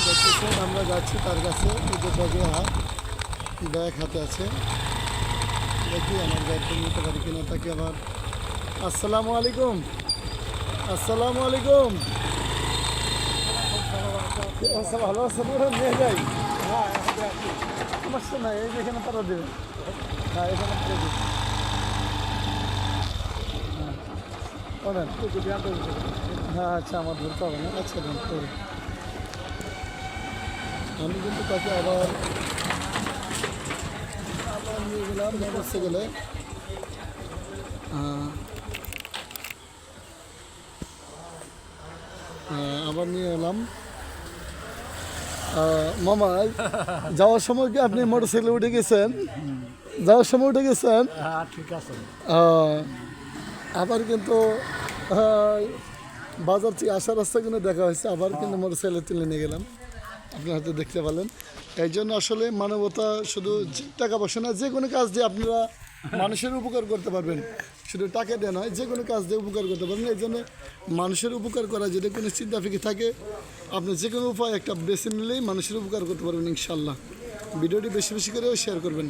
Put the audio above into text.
দেখতেছেন আমরা যাচ্ছি তার কাছে, এই যে ব্যাগ হাতে আছে। দেখি আমার ব্যাগটা নিতে পারি কিনা। তাকে আবার আসসালামু আলাইকুম। আসসালামু আলাইকুম। আচ্ছা, ভালো আছেন? ওরা নিয়ে যাই। সমস্যা নাই, এই যে এখানে তারা দেবে। হ্যাঁ, এখানে তারা দেবে। হ্যাঁ আচ্ছা, আমার ধরতে হবে না। আচ্ছা আমি কিন্তু তাকে আবার নিয়ে গেলাম মোটরসে গেলে। আবার নিয়ে এলাম। মামা, যাওয়ার সময় কি আপনি মোটরসাইকেলে উঠে গেছেন? যাওয়ার সময় উঠে গেছেন? ঠিক আছে। আবার কিন্তু বাজার থেকে আসার রাস্তা কিন্তু দেখা হয়েছে, আবার কিন্তু মোটরসাইকেলে তুলে নিয়ে গেলাম। আপনি হয়তো দেখতে পেলেন। এই জন্য আসলে মানবতা শুধু টাকা পয়সা না, যে কোনো কাজ দিয়ে আপনারা মানুষের উপকার করতে পারবেন। শুধু টাকা দিয়ে নয়, যে কোনো কাজ দিয়ে উপকার করতে পারবেন। এই জন্য মানুষের উপকার করা যদি কোনো চিন্তা ফিকে থাকে, আপনি যে কোনো উপায় একটা বেছে নিলেই মানুষের উপকার করতে পারবেন ইনশাল্লাহ। ভিডিওটি বেশি বেশি করেও শেয়ার করবেন।